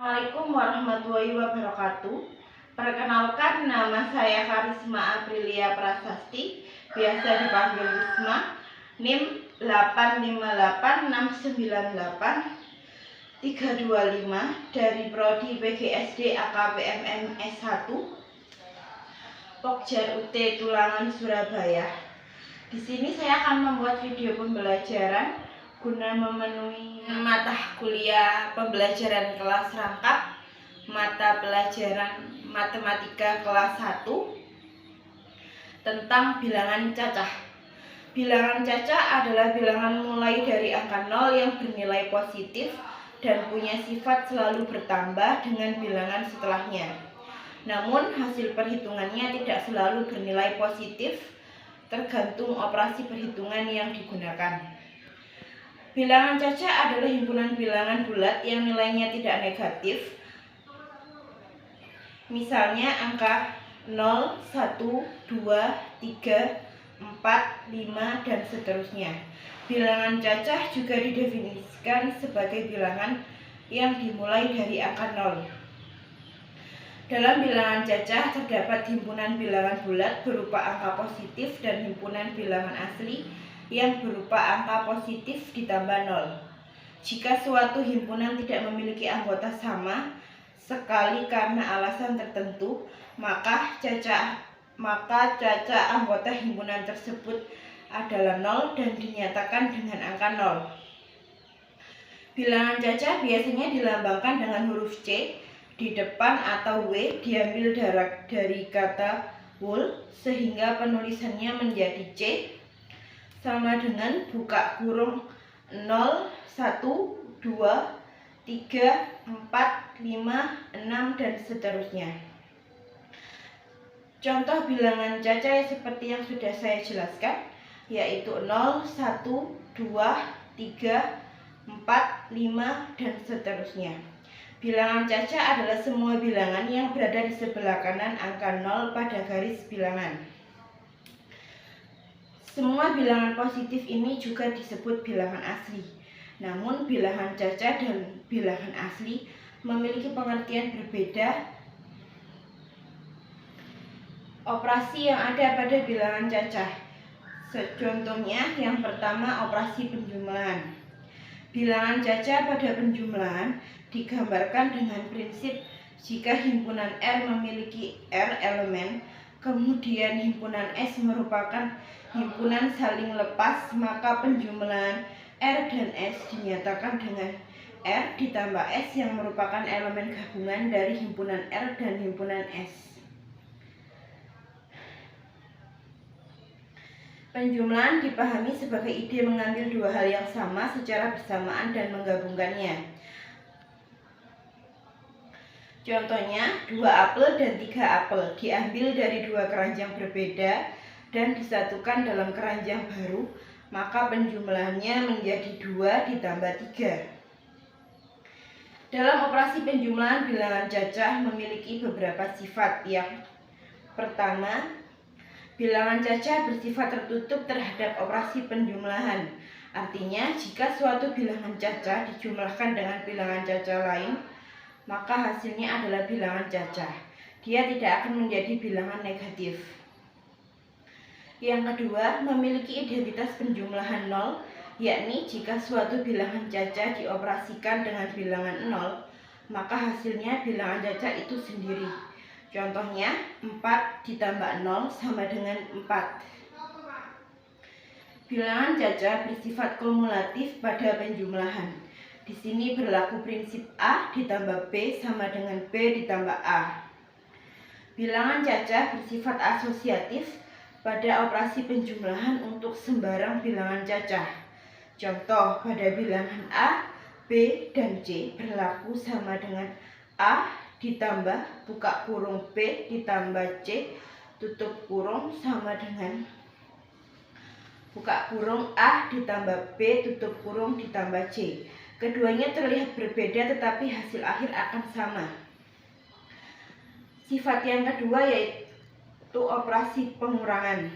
Assalamualaikum warahmatullahi wabarakatuh. Perkenalkan, nama saya Karisma Aprilia Prasasti, biasa dipanggil Risma, NIM 858698325 dari Prodi PGSD AKPMM S1 Pokja UT Tulangan Surabaya. Di sini saya akan membuat video pembelajaran guna memenuhi mata kuliah pembelajaran kelas rangkap mata pelajaran matematika kelas 1 tentang bilangan cacah. Bilangan cacah adalah bilangan mulai dari angka 0 yang bernilai positif dan punya sifat selalu bertambah dengan bilangan setelahnya. Namun hasil perhitungannya tidak selalu bernilai positif, tergantung operasi perhitungan yang digunakan. Bilangan cacah adalah himpunan bilangan bulat yang nilainya tidak negatif. Misalnya angka 0, 1, 2, 3, 4, 5, dan seterusnya. Bilangan cacah juga didefinisikan sebagai bilangan yang dimulai dari angka 0. Dalam bilangan cacah terdapat himpunan bilangan bulat berupa angka positif dan himpunan bilangan asli yang berupa angka positif ditambah 0. Jika suatu himpunan tidak memiliki anggota sama sekali karena alasan tertentu, maka cacah anggota himpunan tersebut adalah 0 dan dinyatakan dengan angka 0. Bilangan cacah biasanya dilambangkan dengan huruf C di depan atau W diambil dari kata whole sehingga penulisannya menjadi C sama dengan buka kurung 0, 1, 2, 3, 4, 5, 6, dan seterusnya. Contoh bilangan cacah seperti yang sudah saya jelaskan, yaitu 0, 1, 2, 3, 4, 5, dan seterusnya. Bilangan cacah adalah semua bilangan yang berada di sebelah kanan angka 0 pada garis bilangan. Semua bilangan positif ini juga disebut bilangan asli. Namun bilangan cacah dan bilangan asli memiliki pengertian berbeda. Operasi yang ada pada bilangan cacah. Contohnya yang pertama operasi penjumlahan. Bilangan cacah pada penjumlahan digambarkan dengan prinsip jika himpunan R memiliki R elemen, kemudian himpunan S merupakan himpunan saling lepas, maka penjumlahan R dan S dinyatakan dengan R ditambah S yang merupakan elemen gabungan dari himpunan R dan himpunan S. Penjumlahan dipahami sebagai ide mengambil dua hal yang sama secara bersamaan dan menggabungkannya. Contohnya, 2 apel dan 3 apel diambil dari dua keranjang berbeda dan disatukan dalam keranjang baru, maka penjumlahannya menjadi 2 ditambah 3. Dalam operasi penjumlahan bilangan cacah memiliki beberapa sifat. Yang pertama, bilangan cacah bersifat tertutup terhadap operasi penjumlahan. Artinya, jika suatu bilangan cacah dijumlahkan dengan bilangan cacah lain, maka hasilnya adalah bilangan cacah. Dia tidak akan menjadi bilangan negatif. Yang kedua, memiliki identitas penjumlahan 0, yakni jika suatu bilangan cacah dioperasikan dengan bilangan 0, maka hasilnya bilangan cacah itu sendiri. Contohnya, 4 ditambah 0 sama dengan 4. Bilangan cacah bersifat kumulatif pada penjumlahan. Di sini berlaku prinsip A ditambah B sama dengan B ditambah A. Bilangan cacah bersifat asosiatif pada operasi penjumlahan untuk sembarang bilangan cacah. Contoh, pada bilangan A, B, dan C berlaku sama dengan A ditambah buka kurung B ditambah C tutup kurung sama dengan buka kurung A ditambah B tutup kurung ditambah C. Keduanya terlihat berbeda tetapi hasil akhir akan sama. Sifat yang kedua yaitu operasi pengurangan.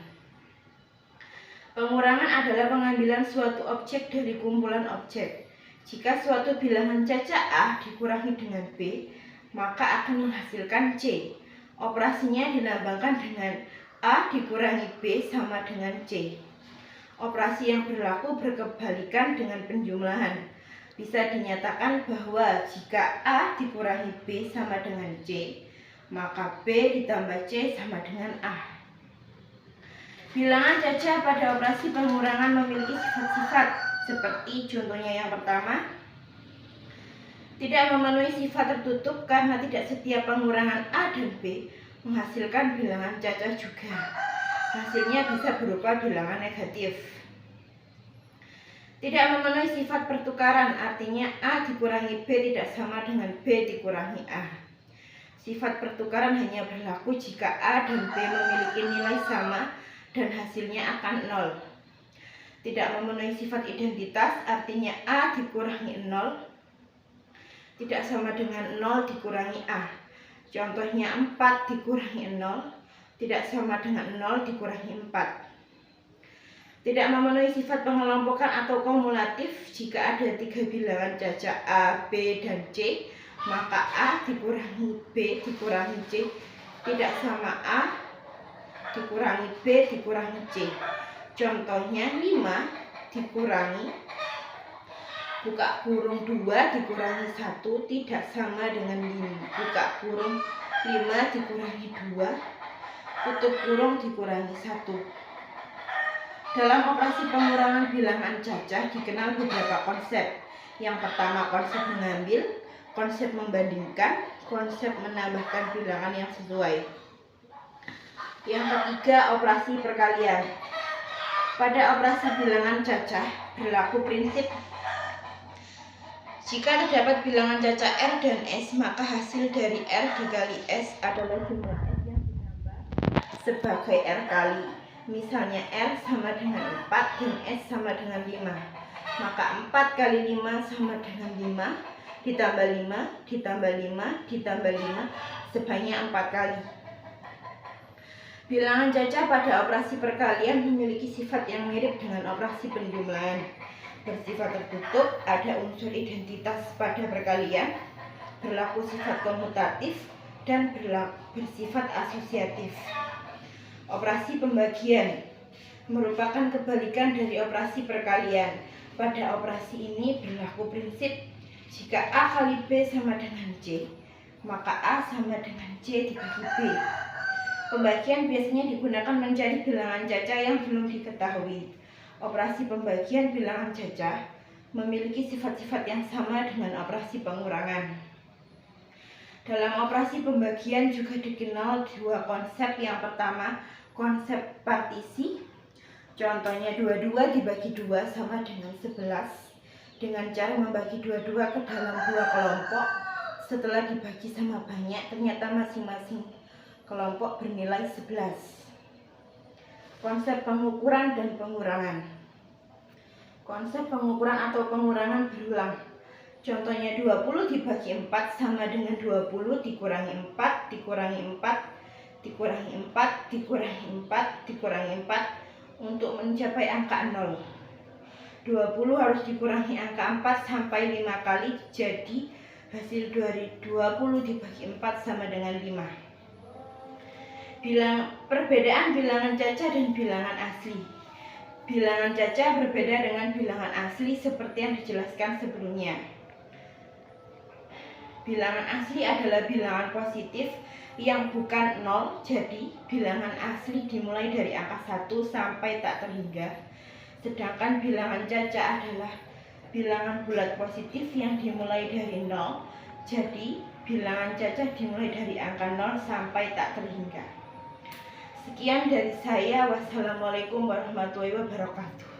Pengurangan adalah pengambilan suatu objek dari kumpulan objek. Jika suatu bilangan cacah A dikurangi dengan B, maka akan menghasilkan C. Operasinya dilambangkan dengan A dikurangi B sama dengan C. Operasi yang berlaku berkebalikan dengan penjumlahan. Bisa dinyatakan bahwa jika A dikurangi B sama dengan C, maka B ditambah C sama dengan A. Bilangan cacah pada operasi pengurangan memiliki sifat-sifat seperti contohnya yang pertama, tidak memenuhi sifat tertutup karena tidak setiap pengurangan A dan B menghasilkan bilangan cacah juga. Hasilnya bisa berupa bilangan negatif. Tidak memenuhi sifat pertukaran, artinya A dikurangi B tidak sama dengan B dikurangi A. Sifat pertukaran hanya berlaku jika A dan B memiliki nilai sama dan hasilnya akan 0. Tidak memenuhi sifat identitas, artinya A dikurangi 0 tidak sama dengan 0 dikurangi A. Contohnya 4 dikurangi 0 tidak sama dengan 0 dikurangi 4. Tidak memenuhi sifat pengelompokan atau kumulatif. Jika ada 3 bilangan cacah A, B, dan C, maka A dikurangi B dikurangi C tidak sama A dikurangi B dikurangi C. Contohnya 5 dikurangi buka kurung 2 dikurangi 1 tidak sama dengan 5. Buka kurung 5 dikurangi 2 tutup kurung dikurangi 1. Dalam operasi pengurangan bilangan cacah dikenal beberapa konsep. Yang pertama konsep mengambil, konsep membandingkan, konsep menambahkan bilangan yang sesuai. Yang ketiga operasi perkalian. Pada operasi bilangan cacah berlaku prinsip jika terdapat bilangan cacah R dan S, maka hasil dari R dikali S adalah jumlah S yang ditambah sebagai R kali. Misalnya R sama dengan 4 dan S sama dengan 5. Maka 4 kali 5 sama dengan 5 ditambah 5 ditambah 5 ditambah 5 sebanyak 4 kali. Bilangan cacah pada operasi perkalian memiliki sifat yang mirip dengan operasi penjumlahan. Bersifat tertutup, ada unsur identitas pada perkalian, berlaku sifat komutatif, dan bersifat asosiatif. Operasi pembagian merupakan kebalikan dari operasi perkalian. Pada operasi ini berlaku prinsip jika A kali B sama dengan C, maka A sama dengan C dikali B. Pembagian biasanya digunakan mencari bilangan cacah yang belum diketahui. Operasi pembagian bilangan cacah memiliki sifat-sifat yang sama dengan operasi pengurangan. Dalam operasi pembagian juga dikenal dua konsep. Yang pertama, konsep partisi. Contohnya 22 dibagi 2 sama dengan 11 dengan cara membagi 22 ke dalam 2 kelompok. Setelah dibagi sama banyak, ternyata masing-masing kelompok bernilai 11. Konsep pengukuran dan pengurangan. Konsep pengukuran atau pengurangan berulang. Contohnya 20 dibagi 4 sama dengan 20 dikurangi 4 dikurangi 4 dikurangi 4 dikurangi 4 dikurangi 4 untuk mencapai angka 0. 20 harus dikurangi angka 4 sampai 5 kali, jadi hasil dari 20 dibagi 4 sama dengan 5. Perbedaan bilangan cacah dan bilangan asli. Bilangan cacah berbeda dengan bilangan asli seperti yang dijelaskan sebelumnya. Bilangan asli adalah bilangan positif yang bukan 0, jadi bilangan asli dimulai dari angka 1 sampai tak terhingga. Sedangkan bilangan cacah adalah bilangan bulat positif yang dimulai dari 0, jadi bilangan cacah dimulai dari angka 0 sampai tak terhingga. Sekian dari saya. Wassalamualaikum warahmatullahi wabarakatuh.